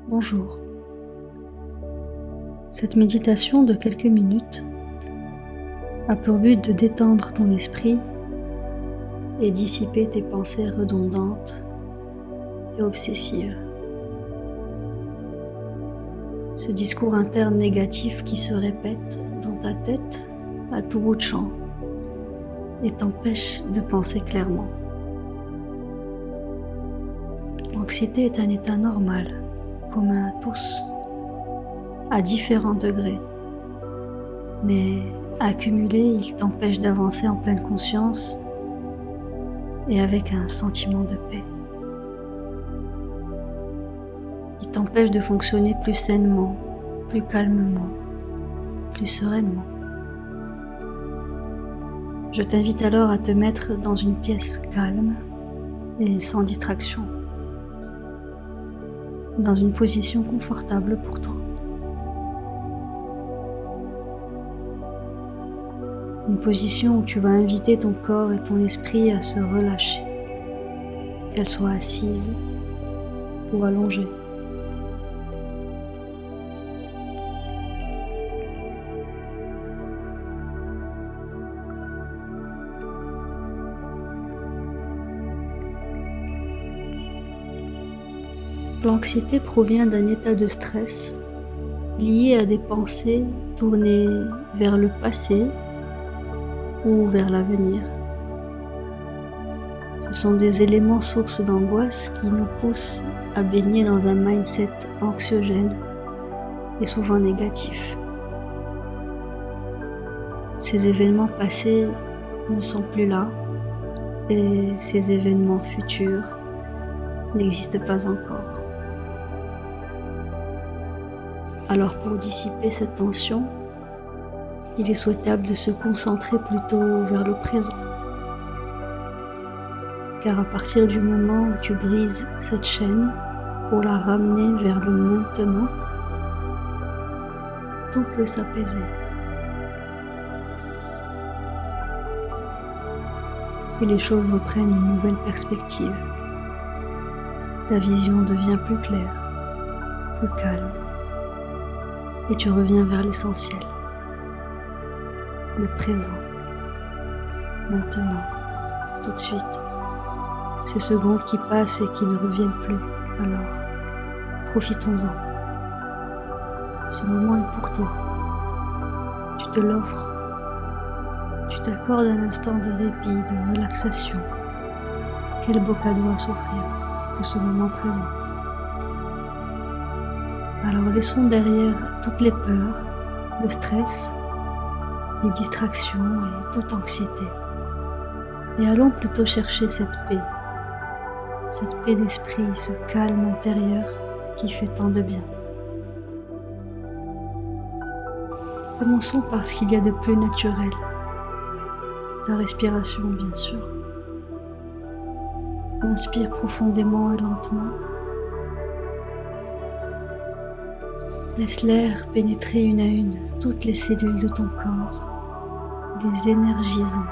Bonjour. Cette méditation de quelques minutes a pour but de détendre ton esprit et dissiper tes pensées redondantes et obsessives. Ce discours interne négatif qui se répète dans ta tête à tout bout de champ et t'empêche de penser clairement. L'anxiété est un état normal, commun à tous, à différents degrés, mais accumulé, il t'empêche d'avancer en pleine conscience et avec un sentiment de paix. Il t'empêche de fonctionner plus sainement, plus calmement, plus sereinement. Je t'invite alors à te mettre dans une pièce calme et sans distraction, dans une position confortable pour toi. Une position où tu vas inviter ton corps et ton esprit à se relâcher, qu'elle soit assise ou allongée. L'anxiété provient d'un état de stress lié à des pensées tournées vers le passé ou vers l'avenir. Ce sont des éléments sources d'angoisse qui nous poussent à baigner dans un mindset anxiogène et souvent négatif. Ces événements passés ne sont plus là et ces événements futurs n'existent pas encore. Alors pour dissiper cette tension, il est souhaitable de se concentrer plutôt vers le présent. Car à partir du moment où tu brises cette chaîne pour la ramener vers le maintenant, tout peut s'apaiser. Et les choses reprennent une nouvelle perspective. Ta vision devient plus claire, plus calme. Et tu reviens vers l'essentiel, le présent, maintenant, tout de suite. Ces secondes qui passent et qui ne reviennent plus, alors profitons-en. Ce moment est pour toi. Tu te l'offres. Tu t'accordes un instant de répit, de relaxation. Quel beau cadeau à s'offrir que ce moment présent. Alors laissons derrière toutes les peurs, le stress, les distractions et toute anxiété. Et allons plutôt chercher cette paix d'esprit, ce calme intérieur qui fait tant de bien. Commençons par ce qu'il y a de plus naturel. Ta respiration, bien sûr. Inspire profondément et lentement. Laisse l'air pénétrer une à une toutes les cellules de ton corps, les énergisant,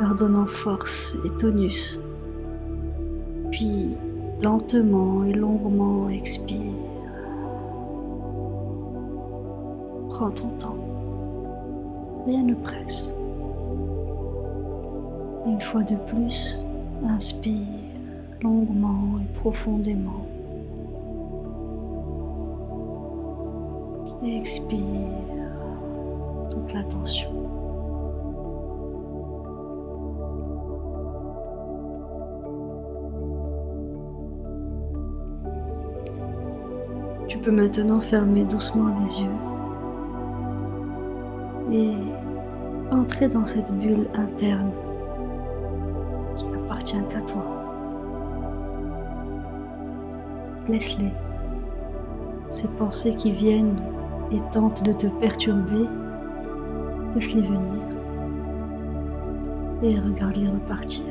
leur donnant force et tonus. Puis, lentement et longuement expire. Prends ton temps. Rien ne presse. Et une fois de plus, inspire longuement et profondément. Et expire toute la tension. Tu peux maintenant fermer doucement les yeux et entrer dans cette bulle interne qui n'appartient qu'à toi. Laisse-les, ces pensées qui viennent et tentent de te perturber, laisse-les venir et regarde-les repartir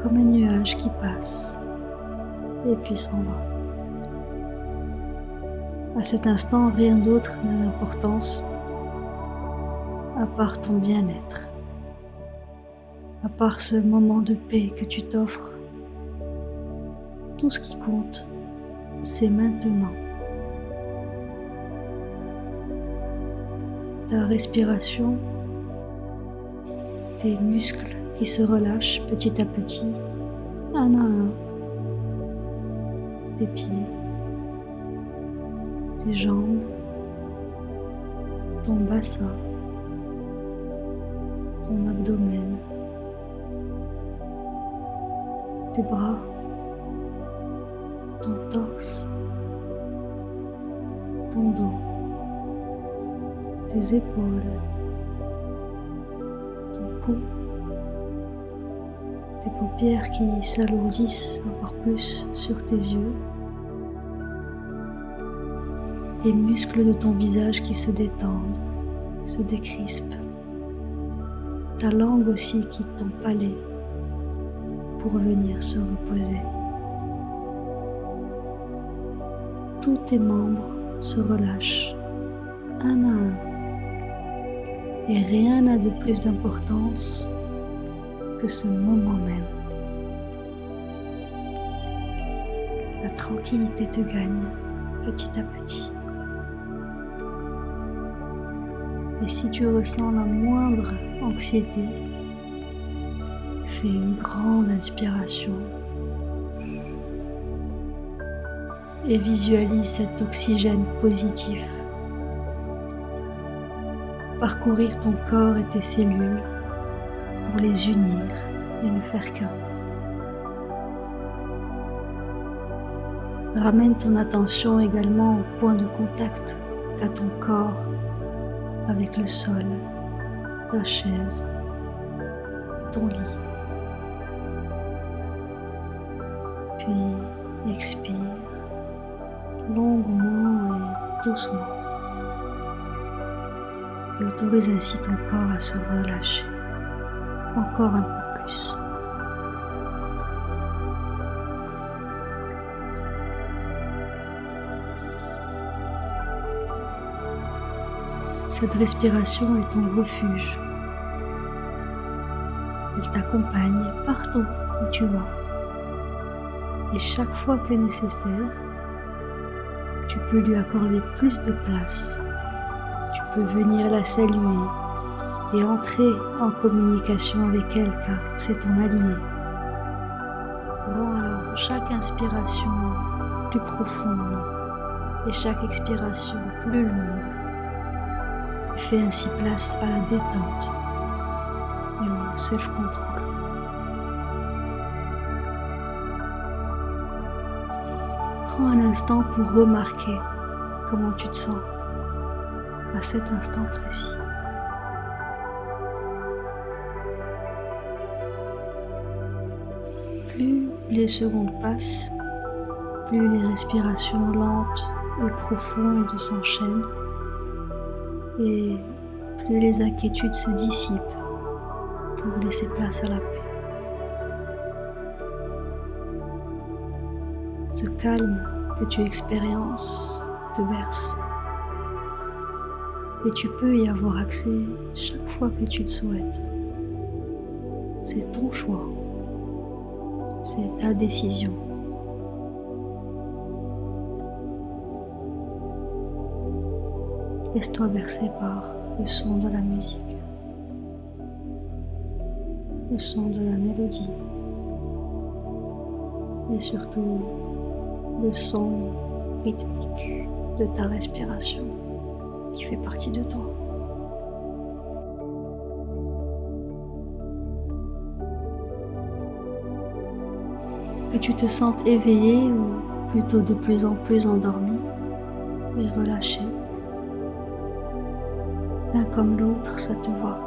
comme un nuage qui passe et puis s'en va. À cet instant, rien d'autre n'a d'importance à part ton bien-être, à part ce moment de paix que tu t'offres. Tout ce qui compte, c'est maintenant. Ta respiration, tes muscles qui se relâchent petit à petit, un à un, tes pieds, tes jambes, ton bassin, ton abdomen, tes bras, ton torse, ton dos, tes épaules, ton cou, tes paupières qui s'alourdissent encore plus sur tes yeux, les muscles de ton visage qui se détendent, se décrispent, ta langue aussi quitte ton palais pour venir se reposer. Tous tes membres se relâchent, un à un, et rien n'a de plus d'importance que ce moment même. La tranquillité te gagne petit à petit. Et si tu ressens la moindre anxiété, fais une grande inspiration et visualise cet oxygène positif parcourir ton corps et tes cellules pour les unir et ne faire qu'un. Ramène ton attention également au point de contact qu'a ton corps avec le sol, ta chaise, ton lit. Puis expire longuement et doucement. Et autorise ainsi ton corps à se relâcher encore un peu plus. Cette respiration est ton refuge. Elle t'accompagne partout où tu vas. Et chaque fois que nécessaire, tu peux lui accorder plus de place. Tu peux venir la saluer et entrer en communication avec elle car c'est ton allié. Rends alors chaque inspiration plus profonde et chaque expiration plus longue. Fais ainsi place à la détente et au self-control. Prends un instant pour remarquer comment tu te sens à cet instant précis. Plus les secondes passent, plus les respirations lentes et profondes s'enchaînent et plus les inquiétudes se dissipent pour laisser place à la paix. Ce calme que tu expériences te berce et tu peux y avoir accès chaque fois que tu le souhaites. C'est ton choix, c'est ta décision. Laisse-toi bercer par le son de la musique, le son de la mélodie et surtout le son rythmique de ta respiration qui fait partie de toi. Que tu te sentes éveillé ou plutôt de plus en plus endormi et relâché, l'un comme l'autre, ça te va,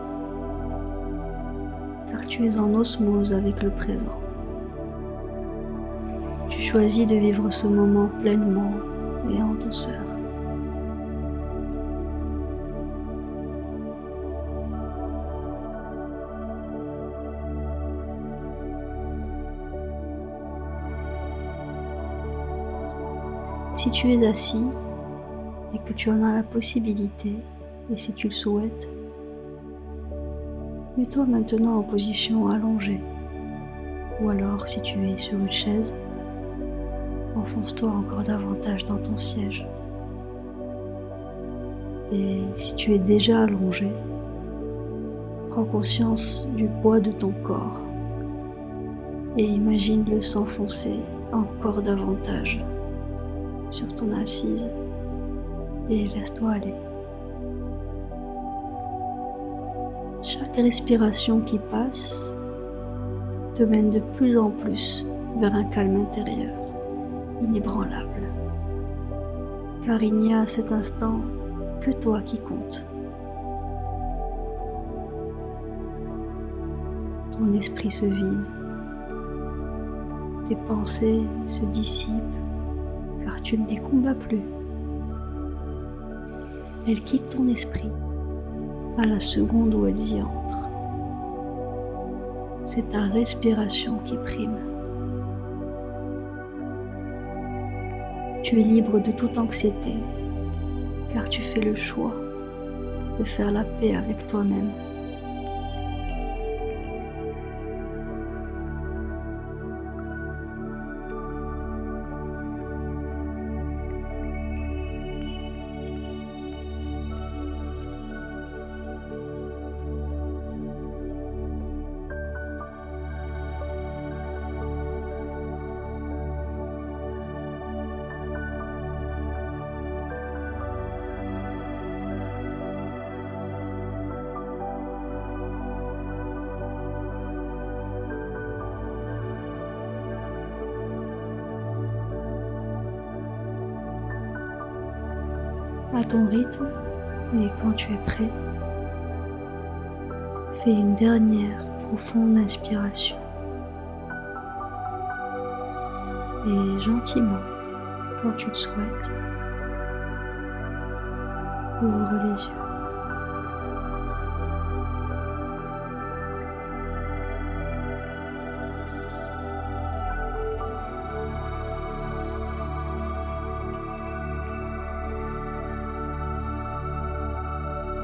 car tu es en osmose avec le présent. Tu choisis de vivre ce moment pleinement et en douceur. Si tu es assis et que tu en as la possibilité, et si tu le souhaites, mets-toi maintenant en position allongée, ou alors si tu es sur une chaise, enfonce-toi encore davantage dans ton siège. Et si tu es déjà allongé, prends conscience du poids de ton corps et imagine-le s'enfoncer encore davantage sur ton assise et laisse-toi aller. Chaque respiration qui passe te mène de plus en plus vers un calme intérieur inébranlable. Car il n'y a à cet instant que toi qui compte. Ton esprit se vide, tes pensées se dissipent car tu ne les combats plus. Elles quittent ton esprit à la seconde où elles y entrent. C'est ta respiration qui prime. Tu es libre de toute anxiété, car tu fais le choix de faire la paix avec toi-même. À ton rythme et quand tu es prêt, fais une dernière profonde inspiration et gentiment, quand tu le souhaites, ouvre les yeux.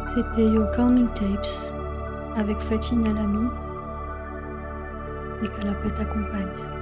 C'était Your Calming Tapes avec Fatin Alami et que la paix t'accompagne.